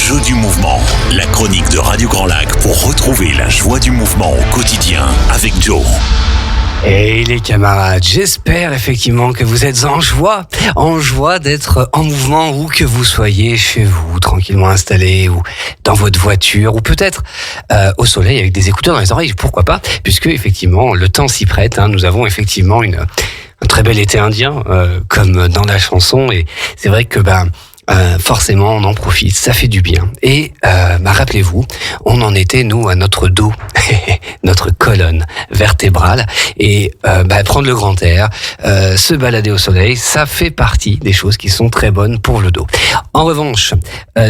jeu du mouvement, la chronique de Radio Grand Lac pour retrouver la joie du mouvement au quotidien avec Joe. Et les camarades, j'espère effectivement que vous êtes en joie d'être en mouvement où que vous soyez, chez vous, tranquillement installé, ou dans votre voiture, ou peut-être au soleil avec des écouteurs dans les oreilles, pourquoi pas, puisque effectivement le temps s'y prête. Nous avons effectivement un très bel été indien, comme dans la chanson, et c'est vrai que forcément on en profite, ça fait du bien. Et rappelez-vous, on en était nous à notre dos, notre colonne vertébrale, et prendre le grand air, se balader au soleil, ça fait partie des choses qui sont très bonnes pour le dos. En revanche,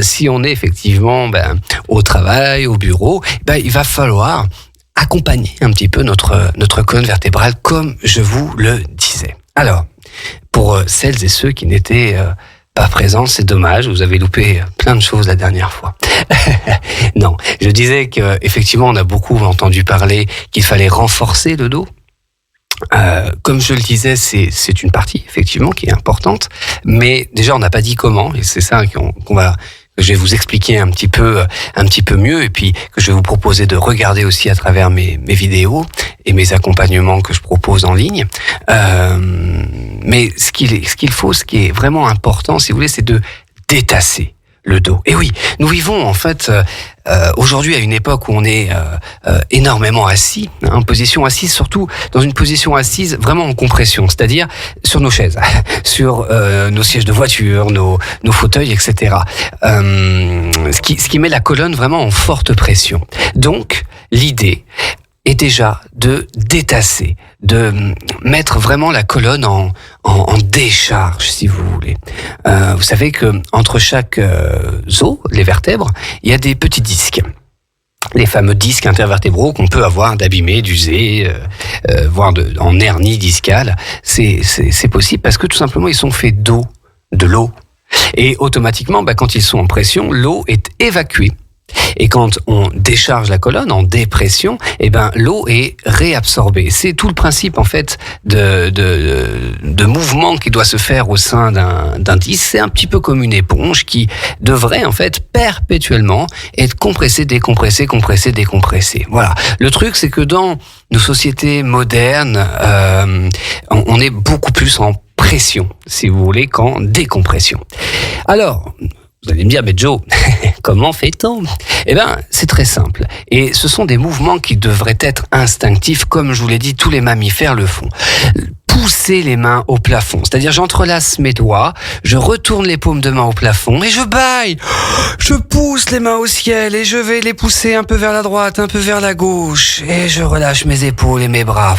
si on est effectivement au travail, au bureau, il va falloir accompagner un petit peu notre colonne vertébrale, comme je vous le disais. Alors, pour celles et ceux qui n'étaient pas présent, c'est dommage, vous avez loupé plein de choses la dernière fois. Non, je disais qu'effectivement, on a beaucoup entendu parler qu'il fallait renforcer le dos. Comme je le disais, c'est une partie, effectivement, qui est importante, mais déjà, on n'a pas dit comment, et c'est ça que je vais vous expliquer un petit peu mieux, et puis que je vais vous proposer de regarder aussi à travers mes vidéos et mes accompagnements que je propose en ligne. Mais ce qui est vraiment important, si vous voulez, c'est de détasser le dos. Et oui, nous vivons en fait aujourd'hui à une époque où on est énormément assis, en position assise, surtout dans une position assise vraiment en compression, c'est-à-dire sur nos chaises, sur nos sièges de voiture, nos fauteuils, etc. Ce qui met la colonne vraiment en forte pression. Donc, l'idée est déjà de détasser, de mettre vraiment la colonne en décharge, si vous voulez. Vous savez que entre chaque os, les vertèbres, il y a des petits disques. Les fameux disques intervertébraux qu'on peut avoir d'abîmés, d'usés, voire en hernie discale. C'est possible parce que tout simplement ils sont faits d'eau, de l'eau. Et automatiquement, quand ils sont en pression, l'eau est évacuée. Et quand on décharge la colonne en dépression, l'eau est réabsorbée. C'est tout le principe en fait de mouvement qui doit se faire au sein d'un disque. C'est un petit peu comme une éponge qui devrait en fait perpétuellement être compressée, décompressée, compressée, décompressée. Voilà. Le truc, c'est que dans nos sociétés modernes, on est beaucoup plus en pression, si vous voulez, qu'en décompression. Alors, vous allez me dire, mais Joe, comment fait-on ? C'est très simple. Et ce sont des mouvements qui devraient être instinctifs, comme je vous l'ai dit, tous les mammifères le font. Pousser les mains au plafond, c'est-à-dire j'entrelace mes doigts, je retourne les paumes de main au plafond et je bâille. Je pousse les mains au ciel et je vais les pousser un peu vers la droite, un peu vers la gauche, et je relâche mes épaules et mes bras.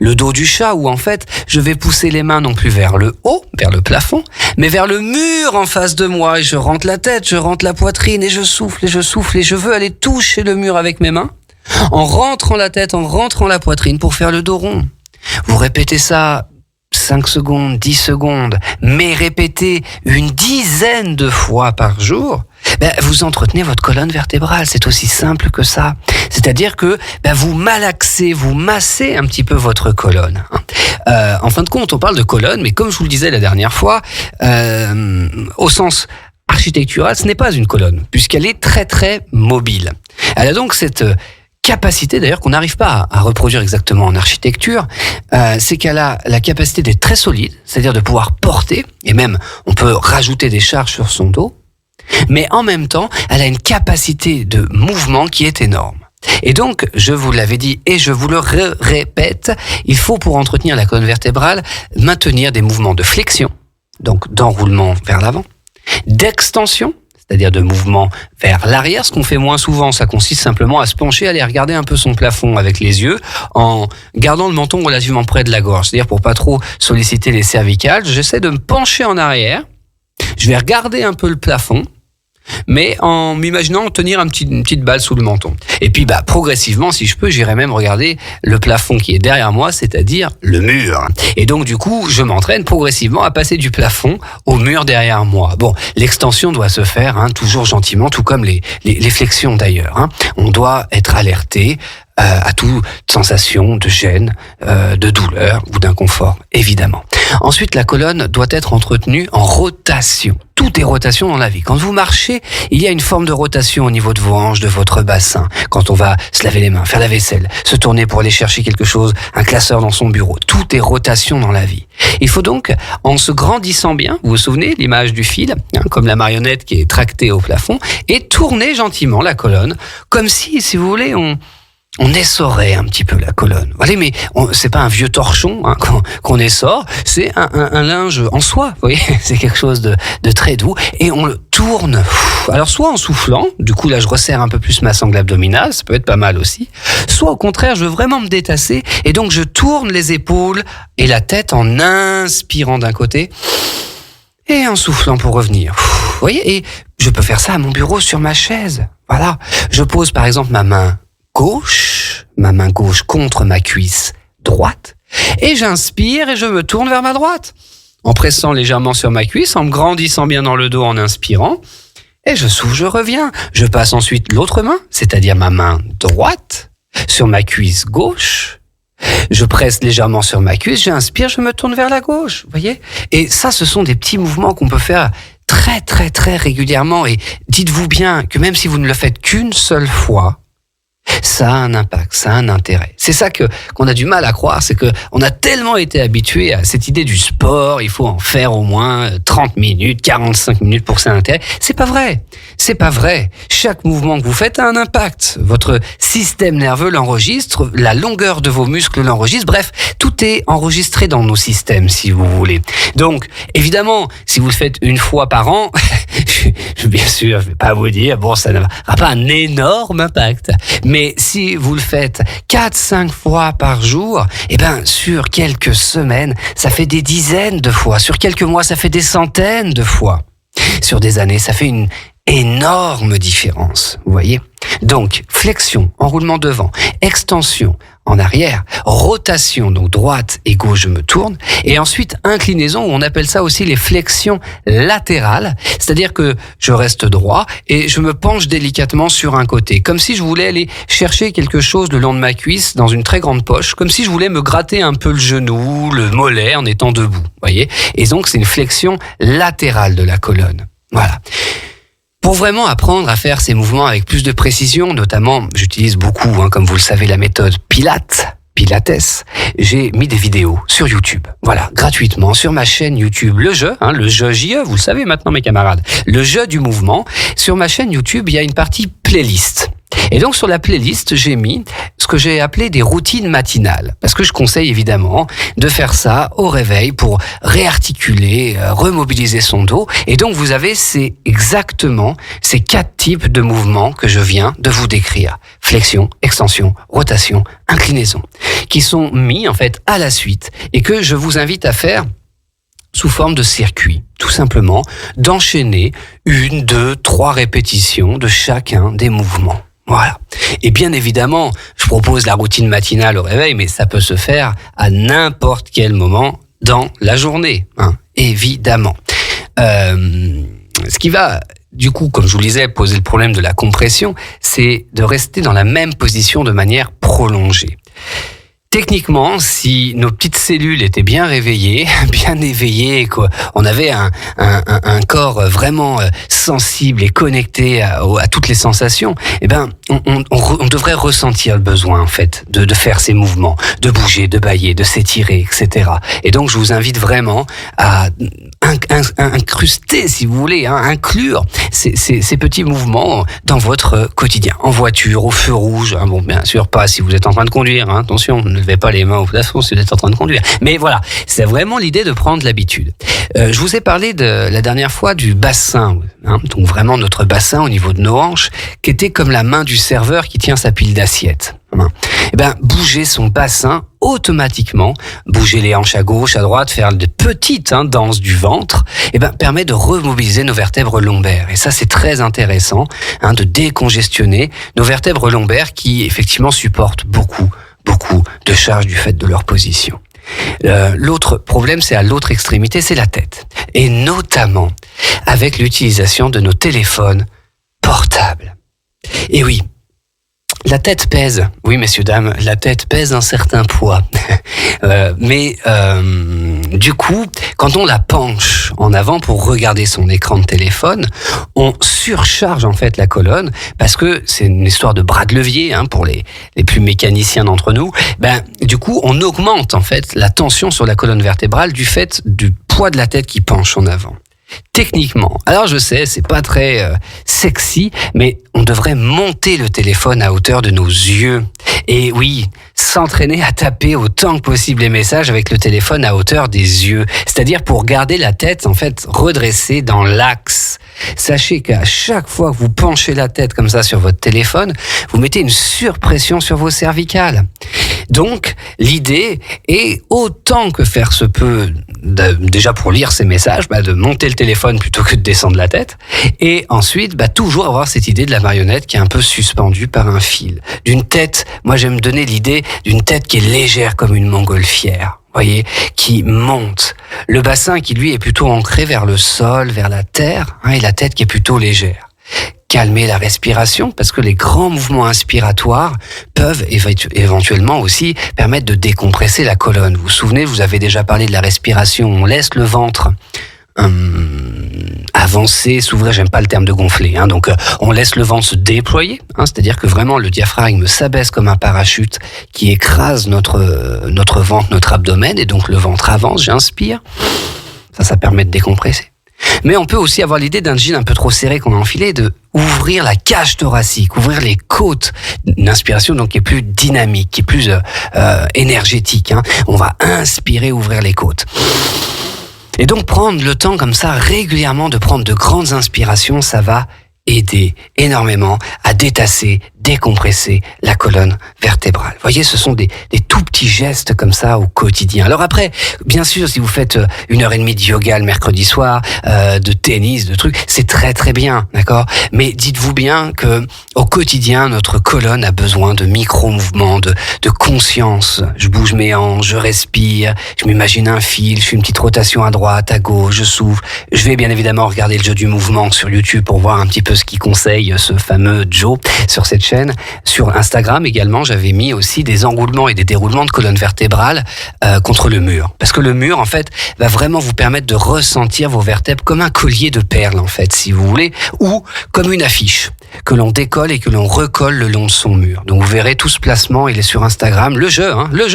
Le dos du chat, où en fait je vais pousser les mains non plus vers le haut, vers le plafond, mais vers le mur en face de moi, et je rentre la tête, je rentre la poitrine, et je souffle et je veux aller toucher le mur avec mes mains, en rentrant la tête, en rentrant la poitrine pour faire le dos rond. Vous répétez ça 5 secondes, 10 secondes, mais répétez une dizaine de fois par jour, vous entretenez votre colonne vertébrale. C'est aussi simple que ça. C'est-à-dire que vous malaxez, vous massez un petit peu votre colonne. En fin de compte, on parle de colonne, mais comme je vous le disais la dernière fois, au sens architectural, ce n'est pas une colonne, puisqu'elle est très très mobile. Elle a donc cette capacité, d'ailleurs, qu'on n'arrive pas à reproduire exactement en architecture, c'est qu'elle a la capacité d'être très solide, c'est-à-dire de pouvoir porter, et même on peut rajouter des charges sur son dos, mais en même temps, elle a une capacité de mouvement qui est énorme. Et donc, je vous l'avais dit et je vous le répète, il faut pour entretenir la colonne vertébrale maintenir des mouvements de flexion, donc d'enroulement vers l'avant, d'extension, c'est-à-dire de mouvement vers l'arrière. Ce qu'on fait moins souvent, ça consiste simplement à se pencher, aller regarder un peu son plafond avec les yeux, en gardant le menton relativement près de la gorge. C'est-à-dire pour pas trop solliciter les cervicales, j'essaie de me pencher en arrière, je vais regarder un peu le plafond, mais en m'imaginant tenir une petite balle sous le menton. Et puis progressivement, si je peux, j'irai même regarder le plafond qui est derrière moi, c'est-à-dire le mur. Et donc du coup, je m'entraîne progressivement à passer du plafond au mur derrière moi. Bon, l'extension doit se faire toujours gentiment, tout comme les flexions d'ailleurs. On doit être alerté à toute sensation de gêne, de douleur ou d'inconfort, évidemment. Ensuite, la colonne doit être entretenue en rotation. Tout est rotation dans la vie. Quand vous marchez, il y a une forme de rotation au niveau de vos hanches, de votre bassin. Quand on va se laver les mains, faire la vaisselle, se tourner pour aller chercher quelque chose, un classeur dans son bureau. Tout est rotation dans la vie. Il faut donc, en se grandissant bien, vous vous souvenez, l'image du fil, comme la marionnette qui est tractée au plafond, et tourner gentiment la colonne, comme si vous voulez, on essorait un petit peu la colonne. Allez, mais c'est pas un vieux torchon qu'on essore, c'est un linge en soie, vous voyez, c'est quelque chose de très doux, et on le tourne. Alors soit en soufflant, du coup là je resserre un peu plus ma sangle abdominale, ça peut être pas mal aussi, soit au contraire je veux vraiment me détasser, et donc je tourne les épaules et la tête en inspirant d'un côté, et en soufflant pour revenir. Vous voyez, et je peux faire ça à mon bureau sur ma chaise. Voilà, je pose par exemple ma main gauche contre ma cuisse droite, et j'inspire et je me tourne vers ma droite, en pressant légèrement sur ma cuisse, en me grandissant bien dans le dos en inspirant, et je souffle, je reviens. Je passe ensuite l'autre main, c'est-à-dire ma main droite, sur ma cuisse gauche, je presse légèrement sur ma cuisse, j'inspire, je me tourne vers la gauche, vous voyez ? Et ça, ce sont des petits mouvements qu'on peut faire très très très régulièrement, et dites-vous bien que même si vous ne le faites qu'une seule fois, ça a un impact, ça a un intérêt. C'est ça qu'on a du mal à croire, c'est que on a tellement été habitué à cette idée du sport, il faut en faire au moins 30 minutes, 45 minutes pour que ça ait un intérêt. C'est pas vrai. C'est pas vrai. Chaque mouvement que vous faites a un impact. Votre système nerveux l'enregistre, la longueur de vos muscles l'enregistre. Bref, tout est enregistré dans nos systèmes, si vous voulez. Donc, évidemment, si vous le faites une fois par an, bien sûr, je vais pas vous dire, bon, ça n'aura pas un énorme impact. Mais si vous le faites 4-5 fois par jour, eh ben, sur quelques semaines, ça fait des dizaines de fois. Sur quelques mois, ça fait des centaines de fois. Sur des années, ça fait une énorme différence. Vous voyez ? Donc, flexion, enroulement devant, extension en arrière, rotation, donc droite et gauche, je me tourne, et ensuite inclinaison, où on appelle ça aussi les flexions latérales, c'est-à-dire que je reste droit et je me penche délicatement sur un côté, comme si je voulais aller chercher quelque chose le long de ma cuisse dans une très grande poche, comme si je voulais me gratter un peu le genou, le mollet en étant debout, voyez ? Et donc c'est une flexion latérale de la colonne. Voilà. Pour vraiment apprendre à faire ces mouvements avec plus de précision, notamment, j'utilise beaucoup, comme vous le savez, la méthode Pilates, j'ai mis des vidéos sur YouTube. Voilà, gratuitement, sur ma chaîne YouTube, le jeu JE, vous le savez maintenant mes camarades, le jeu du mouvement. Sur ma chaîne YouTube, il y a une partie playlist. Et donc sur la playlist, j'ai mis ce que j'ai appelé des routines matinales. Parce que je conseille évidemment de faire ça au réveil pour réarticuler, remobiliser son dos. Et donc vous avez exactement ces 4 types de mouvements que je viens de vous décrire. Flexion, extension, rotation, inclinaison. Qui sont mis en fait à la suite et que je vous invite à faire sous forme de circuit, tout simplement, d'enchaîner 1, 2, 3 répétitions de chacun des mouvements. Voilà. Et bien évidemment, je propose la routine matinale au réveil, mais ça peut se faire à n'importe quel moment dans la journée, évidemment. Ce qui va, du coup, comme je vous le disais, poser le problème de la compression, c'est de rester dans la même position de manière prolongée. Techniquement, si nos petites cellules étaient bien réveillées, bien éveillées, qu'on avait un corps vraiment sensible et connecté à toutes les sensations, eh ben, on devrait ressentir le besoin, en fait, de faire ces mouvements, de bouger, de bâiller, de s'étirer, etc. Et donc, je vous invite vraiment à incruster, si vous voulez, inclure ces petits mouvements dans votre quotidien, en voiture, au feu rouge. Bon, bien sûr, pas si vous êtes en train de conduire, attention, ne levez pas les mains au plafond si vous êtes en train de conduire. Mais voilà, c'est vraiment l'idée de prendre l'habitude. Je vous ai parlé la dernière fois du bassin, donc vraiment notre bassin au niveau de nos hanches, qui était comme la main du serveur qui tient sa pile d'assiettes. Eh ben, bouger son bassin automatiquement, bouger les hanches à gauche, à droite, faire de petites danses du ventre, eh ben, permet de remobiliser nos vertèbres lombaires. Et ça, c'est très intéressant, de décongestionner nos vertèbres lombaires qui, effectivement, supportent beaucoup de charge du fait de leur position. L'autre problème, c'est à l'autre extrémité, c'est la tête. Et notamment avec l'utilisation de nos téléphones portables. Et oui, La tête pèse. Oui, messieurs, dames, la tête pèse un certain poids. Du coup, quand on la penche en avant pour regarder son écran de téléphone, on surcharge en fait la colonne parce que c'est une histoire de bras de levier pour les plus mécaniciens d'entre nous. Du coup, on augmente en fait la tension sur la colonne vertébrale du fait du poids de la tête qui penche en avant. Techniquement, alors je sais, c'est pas très sexy, mais on devrait monter le téléphone à hauteur de nos yeux. Et oui, s'entraîner à taper autant que possible les messages avec le téléphone à hauteur des yeux. C'est-à-dire pour garder la tête, en fait, redressée dans l'axe. Sachez qu'à chaque fois que vous penchez la tête comme ça sur votre téléphone, vous mettez une surpression sur vos cervicales. Donc, l'idée est, autant que faire se peut, déjà pour lire ces messages, de monter le téléphone plutôt que de descendre la tête. Et ensuite, toujours avoir cette idée de la marionnette qui est un peu suspendue par un fil. D'une tête, moi j'aime donner l'idée d'une tête qui est légère comme une montgolfière. Voyez, qui monte. Le bassin qui, lui, est plutôt ancré vers le sol, vers la terre, et la tête qui est plutôt légère. Calmer la respiration, parce que les grands mouvements inspiratoires peuvent éventuellement aussi permettre de décompresser la colonne. Vous vous souvenez, je vous avais déjà parlé de la respiration. On laisse le ventre avancer, s'ouvrir, j'aime pas le terme de gonfler, donc on laisse le ventre se déployer, c'est-à-dire que vraiment le diaphragme s'abaisse comme un parachute qui écrase notre ventre, notre abdomen, et donc le ventre avance, j'inspire, ça permet de décompresser. Mais on peut aussi avoir l'idée d'un jean un peu trop serré qu'on a enfilé, de ouvrir la cage thoracique, ouvrir les côtes, une inspiration donc qui est plus dynamique, qui est plus énergétique, On va inspirer, ouvrir les côtes. Et donc prendre le temps comme ça régulièrement de prendre de grandes inspirations, ça va aider énormément à détasser, décompresser la colonne vertébrale. Vous voyez, ce sont des tout petits gestes comme ça au quotidien. Alors après, bien sûr, si vous faites 1h30 de yoga le mercredi soir, de tennis, de trucs, c'est très très bien, d'accord ? Mais dites-vous bien que au quotidien, notre colonne a besoin de micro-mouvements, de conscience. Je bouge mes hanches, je respire, je m'imagine un fil, je fais une petite rotation à droite, à gauche, je souffle. Je vais bien évidemment regarder le jeu du mouvement sur YouTube pour voir un petit peu ce qu'il conseille ce fameux Joe sur cette chaîne. Sur Instagram également, j'avais mis aussi des enroulements et des déroulements de colonne vertébrale contre le mur. Parce que le mur, en fait, va vraiment vous permettre de ressentir vos vertèbres comme un collier de perles, en fait, si vous voulez, ou comme une affiche que l'on décolle et que l'on recolle le long de son mur. Donc vous verrez tout ce placement, il est sur Instagram. Le jeu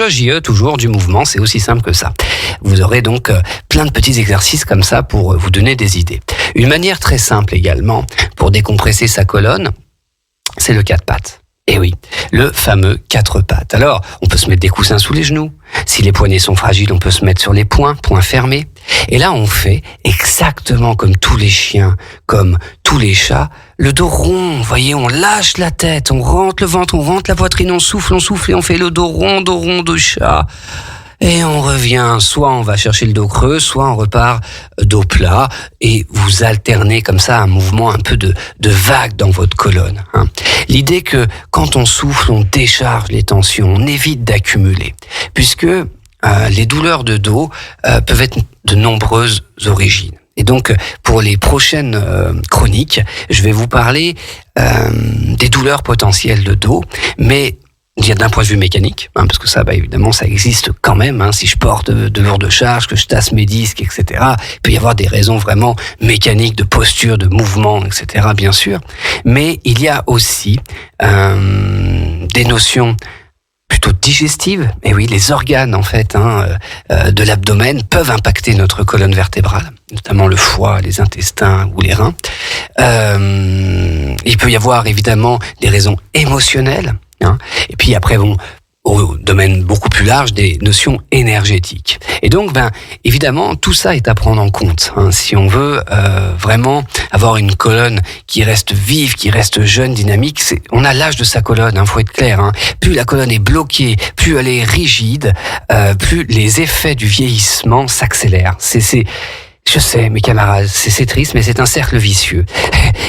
JE, toujours du mouvement, c'est aussi simple que ça. Vous aurez donc plein de petits exercices comme ça pour vous donner des idées. Une manière très simple également pour décompresser sa colonne, c'est le 4 pattes. Et oui, le fameux 4 pattes. Alors, on peut se mettre des coussins sous les genoux. Si les poignets sont fragiles, on peut se mettre sur les poings fermés. Et là, on fait exactement comme tous les chiens, comme tous les chats, le dos rond. Vous voyez, on lâche la tête, on rentre le ventre, on rentre la poitrine, on souffle et on fait le dos rond de chat. Et on revient, soit on va chercher le dos creux, soit on repart dos plat, et vous alternez comme ça un mouvement un peu de vague dans votre colonne. L'idée que quand on souffle, on décharge les tensions, on évite d'accumuler, puisque les douleurs de dos peuvent être de nombreuses origines. Et donc, pour les prochaines chroniques, je vais vous parler des douleurs potentielles de dos, mais il y a d'un point de vue mécanique, parce que ça, évidemment, ça existe quand même. Si je porte de lourdes charges, que je tasse mes disques, etc., il peut y avoir des raisons vraiment mécaniques, de posture, de mouvement, etc., bien sûr. Mais il y a aussi des notions plutôt digestives. Et oui, les organes, en fait, de l'abdomen peuvent impacter notre colonne vertébrale, notamment le foie, les intestins ou les reins. Il peut y avoir, évidemment, des raisons émotionnelles. Et puis après, au domaine beaucoup plus large, des notions énergétiques. Et donc, évidemment, tout ça est à prendre en compte. Si on veut vraiment avoir une colonne qui reste vive, qui reste jeune, dynamique, on a l'âge de sa colonne, faut être clair. Plus la colonne est bloquée, plus elle est rigide, plus les effets du vieillissement s'accélèrent. Je sais, mes camarades, c'est triste, mais c'est un cercle vicieux.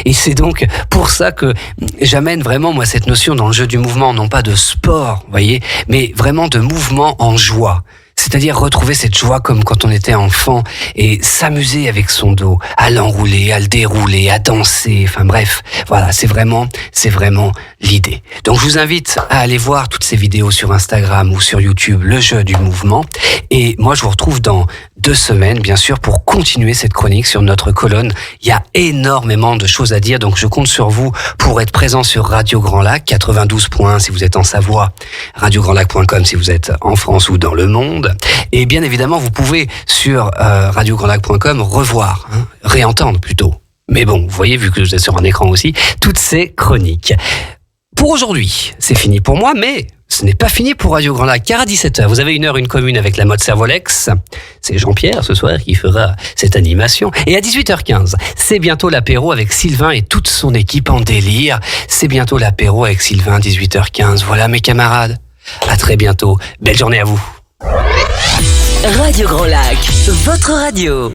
Et c'est donc pour ça que j'amène vraiment, moi, cette notion dans le jeu du mouvement, non pas de sport, voyez, mais vraiment de mouvement en joie. c'est-à-dire retrouver cette joie comme quand on était enfant et s'amuser avec son dos, à l'enrouler, à le dérouler, à danser, enfin bref, voilà, c'est vraiment l'idée. Donc je vous invite à aller voir toutes ces vidéos sur Instagram ou sur YouTube, le jeu du mouvement, et moi je vous retrouve dans 2 semaines, bien sûr, pour continuer cette chronique sur notre colonne. Il y a énormément de choses à dire, donc je compte sur vous pour être présent sur Radio Grand Lac, 92.1 si vous êtes en Savoie, radiograndlac.com si vous êtes en France ou dans le monde. Et bien évidemment, vous pouvez sur radiograndlac.com revoir, réentendre plutôt. Mais bon, vous voyez, vu que vous êtes sur un écran aussi, toutes ces chroniques. Pour aujourd'hui, c'est fini pour moi, mais ce n'est pas fini pour Radio Grand Lac, car à 17h, vous avez 1h, 1 commune avec la mode Servolex. C'est Jean-Pierre ce soir qui fera cette animation. Et à 18h15, c'est bientôt l'apéro avec Sylvain et toute son équipe en délire. C'est bientôt l'apéro avec Sylvain, 18h15. Voilà mes camarades. À très bientôt. Belle journée à vous. Radio Grand Lac, votre radio.